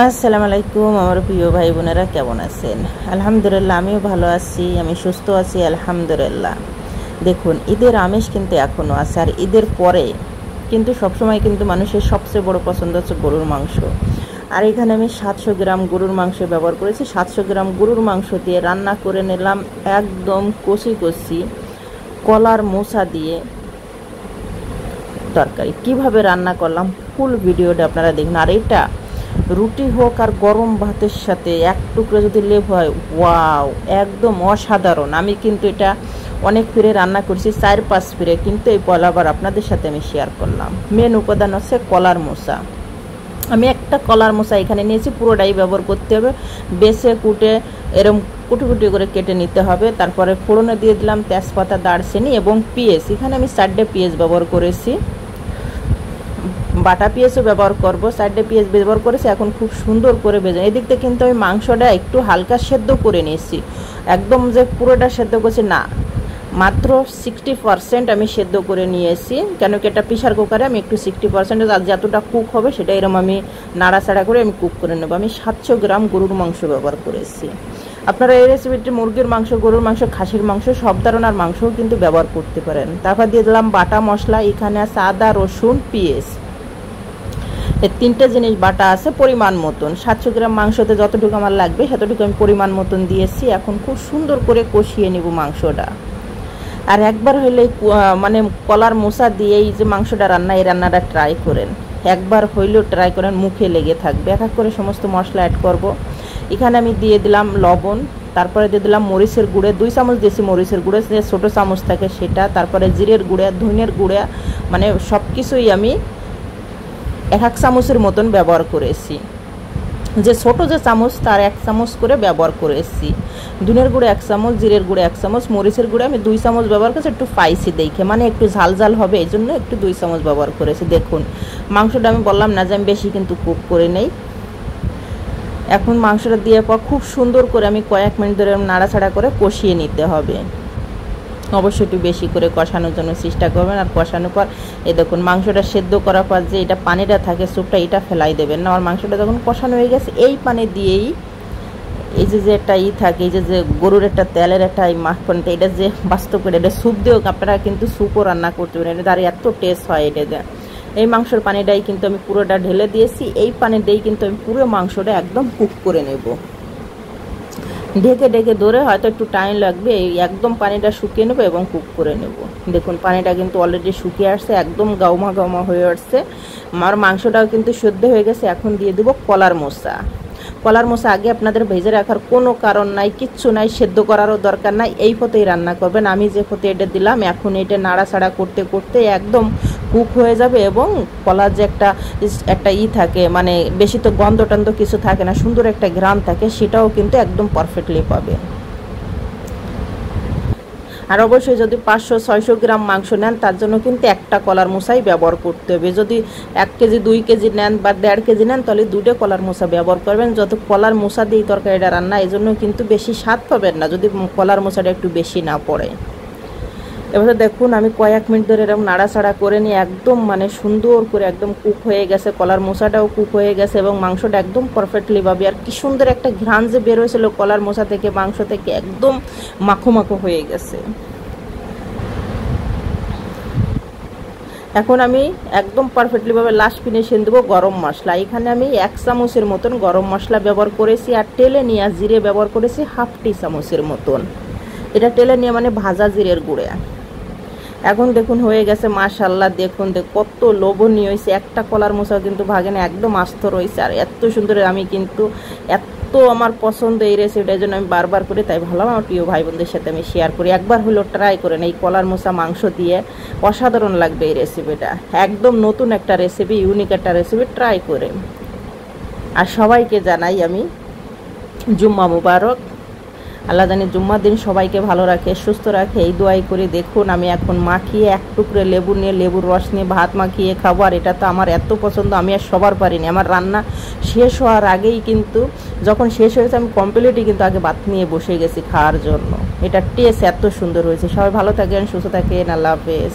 আসসালামু আলাইকুম আমার প্রিয় ভাই বোনেরা, কেমন আছেন? আলহামদুলিল্লাহ, আমিও ভালো আছি, আমি সুস্থ আছি আলহামদুলিল্লাহ। দেখুন, ঈদের আমেজ কিন্তু এখনও আছে, আর ঈদের পরে কিন্তু সবসময় কিন্তু মানুষের সবচেয়ে বড় পছন্দ হচ্ছে গরুর মাংস। আর এখানে আমি 700 গ্রাম গরুর মাংস ব্যবহার করেছি। 700 গ্রাম গরুর মাংস দিয়ে রান্না করে নিলাম একদম কষি কষি কলার মোচা দিয়ে তরকারি। কিভাবে রান্না করলাম ফুল ভিডিওটা আপনারা দেখুন। আর এটা রুটি হোক আর গরম ভাতের সাথে এক টুকরো যদি লেবু হয়, ওয়াও, একদম অসাধারণ। আমি কিন্তু এটা অনেক ফিরে রান্না করছি, 4-5 ফিরে, কিন্তু এই পয়লাবার আপনাদের সাথে আমি শেয়ার করলাম। মেন উপাদান হচ্ছে কলার মোচা। আমি একটা কলার মোচা এখানে নিয়েছি, পুরোটাই ব্যবহার করতে হবে। বেছে কুটে এরম কুটি কুটি করে কেটে নিতে হবে। তারপরে ফোড়নে দিয়ে দিলাম তেজপাতা, দারচিনি এবং পেঁয়াজ। এখানে আমি 4টে পেঁয়াজ ব্যবহার করেছি, বাটা পেঁয়াজও ব্যবহার করব। 4টে পেঁয়াজ ব্যবহার করেছি। এখন খুব সুন্দর করে ভেজে, এদিক থেকে কিন্তু আমি মাংসটা একটু হালকা সেদ্ধ করে নিয়েছি, একদম যে পুরোটা সেদ্ধ করছি না, মাত্র 60% আমি সেদ্ধ করে নিয়েছি। কেন কি এটা প্রেশার কুকারে আমি একটু 60% আর যতটা কুক হবে সেটা এরকম আমি নাড়াচাড়া করে আমি কুক করে নেব। আমি 700 গ্রাম গরুর মাংস ব্যবহার করেছি। আপনারা এই রেসিপিটি মুরগির মাংস, গরুর মাংস, খাসির মাংস সব ধরনের মাংসও কিন্তু ব্যবহার করতে পারেন। তারপর দিয়ে দিলাম বাটা মশলা। এখানে আছে আদা, রসুন, পেঁয়াজ, এই 3টে জিনিস বাটা আছে পরিমাণ মতন। 700 গ্রাম মাংসতে যতটুকু আমার লাগবে সেতটুকু আমি পরিমাণ মতন দিয়েছি। এখন খুব সুন্দর করে কষিয়ে নেব মাংসটা। আর একবার হইলে মানে কলার মোচা দিয়েই যে মাংসটা রান্না, এই রান্নাটা ট্রাই করেন, একবার হইলেও ট্রাই করেন, মুখে লেগে থাকবে। এক এক করে সমস্ত মশলা অ্যাড করব। এখানে আমি দিয়ে দিলাম লবণ, তারপরে দিয়ে দিলাম মরিচের গুঁড়ে, 2 চামচ দিয়েছি মরিচের গুঁড়ে, যে ছোটো চামচ থাকে সেটা। তারপরে জিরের গুঁড়া, ধনের গুঁড়া, মানে সব কিছুই আমি 1 চামচের মতন ব্যবহার করেছি। যে ছোট যে চামচ তার 1 চামচ করে ব্যবহার করেছি। ধনের গুঁড়ো 1 চামচ, জিরের গুঁড়ো 1 চামচ, মরিচের গুঁড়ো আমি 2 চামচ ব্যবহার করেছি, একটু স্পাইসি দেখে, মানে একটু ঝাল ঝাল হবে এই জন্য একটু 2 চামচ ব্যবহার করেছি। দেখুন মাংসটা আমি বললাম না যে আমি বেশি কিন্তু কুক করে নেই। এখন মাংসটা দিয়ে পর খুব সুন্দর করে আমি কয়েক মিনিট ধরে নাড়াচাড়া করে কষিয়ে নিতে হবে। অবশ্যই একটু বেশি করে কষানোর জন্য চেষ্টা করবেন। আর কষানোর পর এই দেখুন মাংসটা সেদ্ধ করার পর যে এটা পানিটা থাকে, স্যুপটা, এটা ফেলাই দেবেন না। আমার মাংসটা যখন কষানো হয়ে গেছে, এই পানি দিয়েই এই যে একটা থাকে, এই যে গরুর একটা তেলের একটা এই মাখনটা, এটা যে বাস্তব করে এটা স্যুপ দিয়েও আপনারা কিন্তু স্যুপও রান্না করতে পারেন, এটা আর এত টেস্ট হয় এটা দেয়। এই মাংসের পানিটাই কিন্তু আমি পুরোটা ঢেলে দিয়েছি। এই পানি দিয়েই কিন্তু আমি পুরো মাংসটা একদম কুক করে নেব। ঢেকে ঢেকে ধরে হয়তো একটু টাইম লাগবে, একদম পানিটা শুকিয়ে নেবো এবং কুক করে নেব। দেখুন পানিটা কিন্তু অলরেডি শুকিয়ে আসছে, একদম গাউমা গাউমা হয়ে আসছে। আমার মাংসটাও কিন্তু সেদ্ধ হয়ে গেছে। এখন দিয়ে দেবো কলার মোচা। কলার মোচা আগে আপনাদের ভেজে রাখার কোনো কারণ নাই, কিচ্ছু নাই, সেদ্ধ করারও দরকার নাই, এই পথেই রান্না করবেন। আমি যে পথে এটা দিলাম, এখন এটা নাড়াচাড়া করতে করতে একদম কুক হয়ে যাবে এবং কলার যে একটা থাকে, মানে বেশি তো গন্ধ টন্ধ কিছু থাকে না, সুন্দর একটা ঘ্রাণ থাকে, সেটাও কিন্তু একদম পারফেক্টলি পাবে। আর অবশ্যই যদি 500-600 গ্রাম মাংস নেন তার জন্য কিন্তু একটা কলার মোচাই ব্যবহার করতে হবে। যদি 1 কেজি 2 কেজি নেন বা 1.5 কেজি নেন তাহলে 2টে কলার মোচা ব্যবহার করবেন। যত কলার মোচা দিয়ে তরকারিটা রান্না, এই জন্য কিন্তু বেশি স্বাদ পাবেন না যদি কলার মোচাটা একটু বেশি না পড়ে। এবার দেখুন আমি কয়েক মিনিট ধরে এরকম নাড়াচাড়া করে নিয়ে একদম মানে সুন্দর করে একদম কুক হয়ে গেছে, কলার মোচাটাও কুক হয়ে গেছে এবং মাংসটা একদম পারফেক্টলি পাবে। আর কি সুন্দর একটা ঘ্রাণ যে বের হয়েছিল কলার মোচা থেকে, মাংস থেকে, একদম মাখো মাখো হয়ে গেছে। এখন আমি একদম পারফেক্টলিভাবে লাস্ট ফিনিশিং দেবো গরম মশলা। এখানে আমি 1 চামচের মতন গরম মশলা ব্যবহার করেছি। আর টেলে নিয়ে জিরে ব্যবহার করেছি 1/2 টি চামচের মতন। এটা টেলে নিয়ে মানে ভাজা জিরের গুঁড়া। এখন দেখুন হয়ে গেছে মাশাআল্লাহ। দেখুন কত লোভনীয় হয়েছে। একটা কলার মোচাও কিন্তু ভাগে না, একদম আস্ত রয়েছে। আর এত সুন্দর, আমি কিন্তু এত আমার পছন্দ এই রেসিপিটার জন্য আমি বারবার করি, তাই ভালো আমার প্রিয় ভাই বোনদের সাথে আমি শেয়ার করি। একবার হলো ট্রাই করেন, এই কলার মোচা মাংস দিয়ে অসাধারণ লাগবে এই রেসিপিটা। একদম নতুন একটা রেসিপি, ইউনিক একটা রেসিপি, ট্রাই করে। আর সবাইকে জানাই আমি জুম্মা মুবারক। আল্লাহ জানি জুম্মার দিন সবাইকে ভালো রাখে, সুস্থ রাখে, এই দোয়াই করে। দেখুন আমি এখন মাখিয়ে 1 টুকরো লেবু নিয়ে, লেবুর রস নিয়ে ভাত মাখিয়ে খাবো। আর এটা তো আমার এত পছন্দ, আমি আর সবার পারিনি। আমার রান্না শেষ হওয়ার আগেই কিন্তু, যখন শেষ হয়েছে আমি কমপ্লিটই কিন্তু আগে ভাত নিয়ে বসে গেছি খাওয়ার জন্য। এটা টেস্ট এত সুন্দর হয়েছে। সবাই ভালো থাকেন, সুস্থ থাকেন, আল্লাহ হাফেজ।